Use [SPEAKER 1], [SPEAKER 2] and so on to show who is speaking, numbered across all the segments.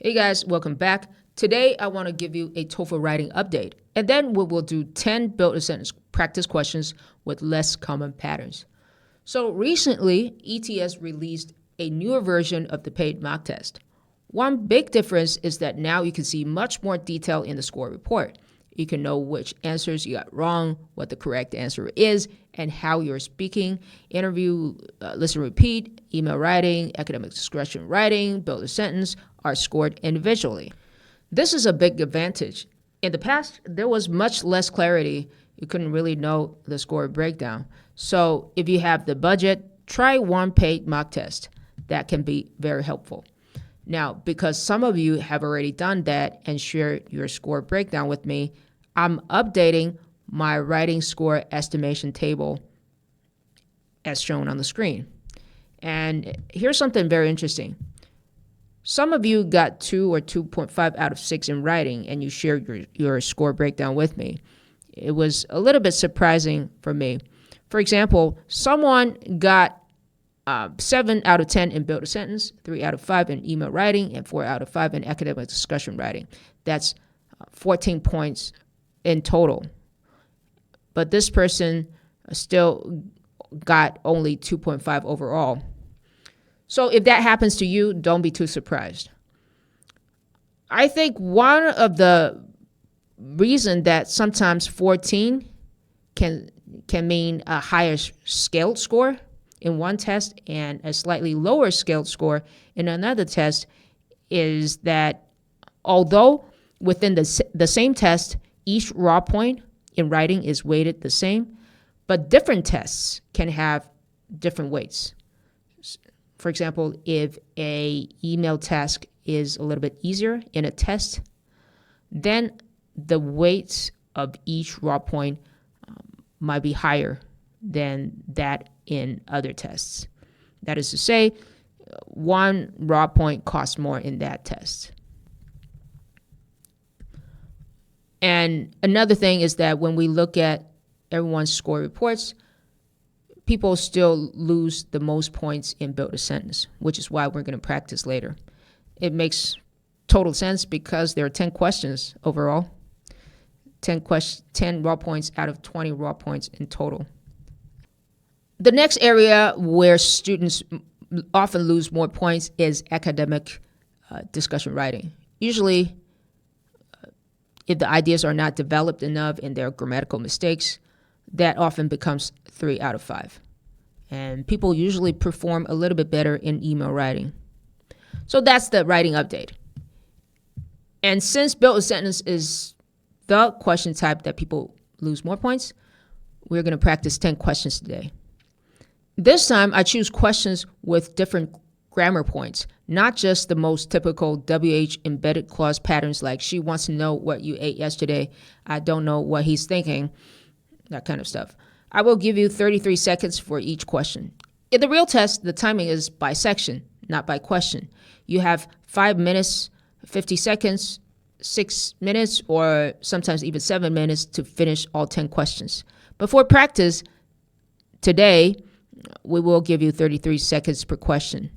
[SPEAKER 1] Hey guys, welcome back. Today I want to give you a TOEFL writing update, and then we will do 10 build a sentence practice questions with less common patterns. So recently, ETS released a newer version of the paid mock test. One big difference is that now you can see much more detail in the score report. You can know which answers you got wrong, what the correct answer is, and how you're speaking. Interview, listen, repeat, email writing, academic discussion writing, build a sentence are scored individually. This is a big advantage. In the past, there was much less clarity. You couldn't really know the score breakdown. So if you have the budget, try one paid mock test. That can be very helpful. Now, because some of you have already done that and shared your score breakdown with me, I'm updating my writing score estimation table as shown on the screen. And here's something very interesting. Some of you got 2 or 2.5 out of 6 in writing, and you shared your score breakdown with me. It was a little bit surprising for me. For example, someone got 7 out of 10 in build a sentence, 3 out of 5 in email writing, and 4 out of 5 in academic discussion writing. That's 14 points in total. But this person still got only 2.5 overall. So if that happens to you, don't be too surprised. I think one of the reason that sometimes 14 can mean a higher scaled score in one test and a slightly lower scaled score in another test is that although within the same test, each raw point in writing is weighted the same, but different tests can have different weights. For example, if a email task is a little bit easier in a test, then the weights of each raw point might be higher than that in other tests. That is to say, one raw point costs more in that test. And another thing is that when we look at everyone's score reports, people still lose the most points in build a sentence, which is why we're going to practice later. It makes total sense because there are 10 questions overall, 10 raw points out of 20 raw points in total. The next area where students often lose more points is academic discussion writing. Usually, if the ideas are not developed enough and there are grammatical mistakes, that often becomes 3 out of 5. And people usually perform a little bit better in email writing. So that's the writing update. And since build a sentence is the question type that people lose more points, we're going to practice 10 questions today. This time I choose questions with different grammar points, not just the most typical WH embedded clause patterns like she wants to know what you ate yesterday, I don't know what he's thinking, that kind of stuff. I will give you 33 seconds for each question. In the real test, the timing is by section, not by question. You have 5 minutes, 50 seconds, 6 minutes, or sometimes even 7 minutes to finish all 10 questions. But for practice, today, we will give you 33 seconds per question.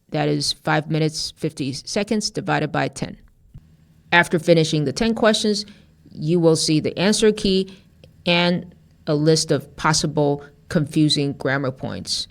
[SPEAKER 1] That is 5 minutes, 50 seconds divided by 10. After finishing the 10 questions, you will see the answer key and a list of possible confusing grammar points.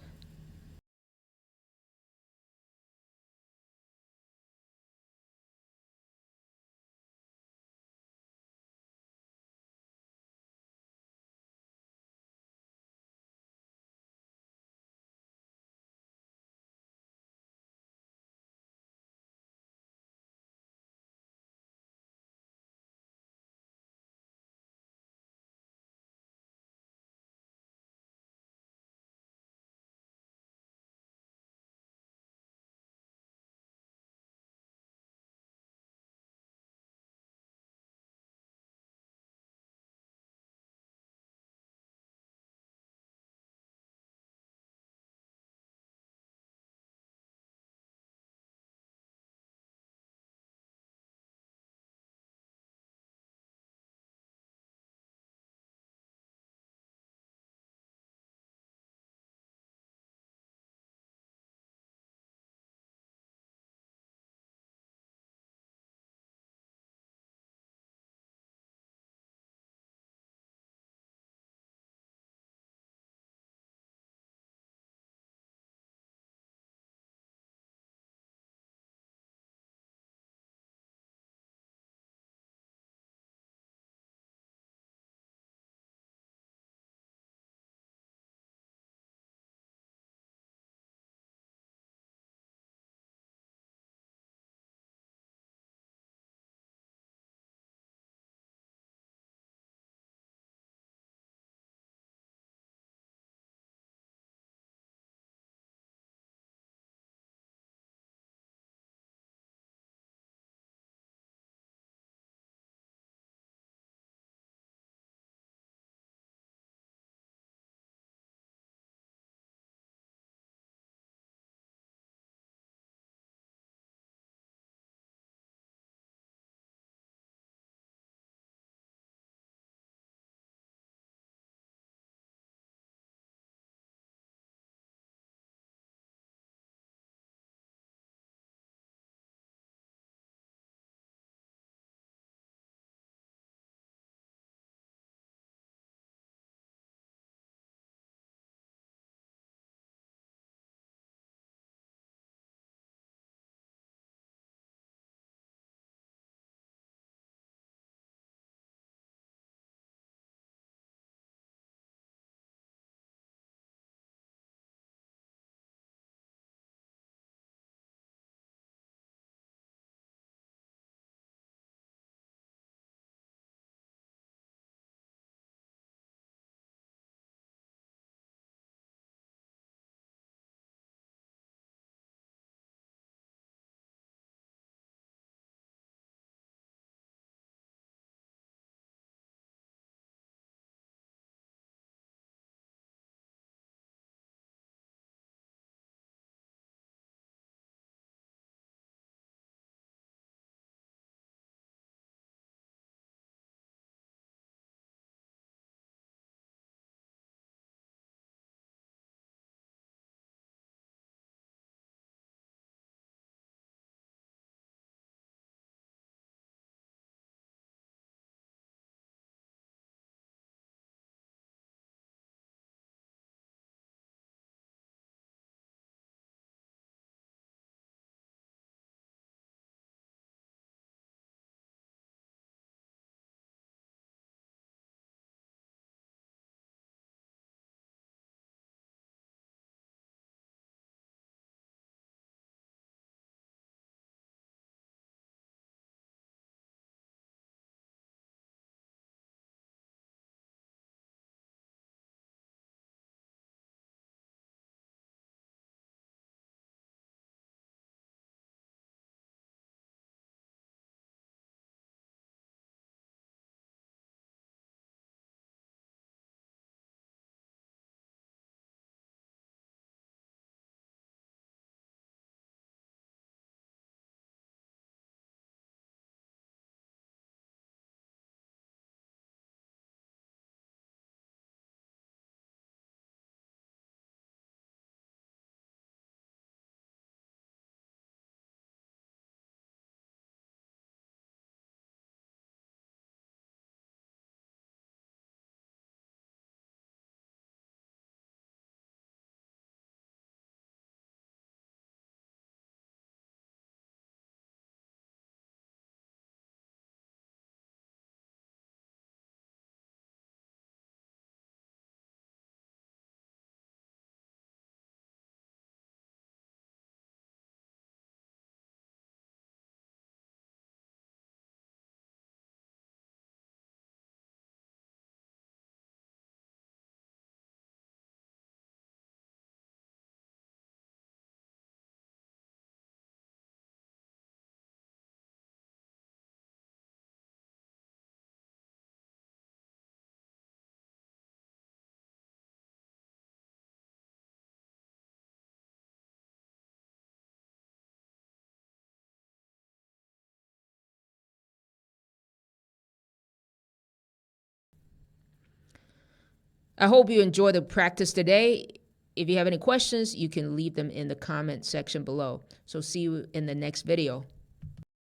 [SPEAKER 1] I hope you enjoy the practice today. If you have any questions, you can leave them in the comment section below. So see you in the next video.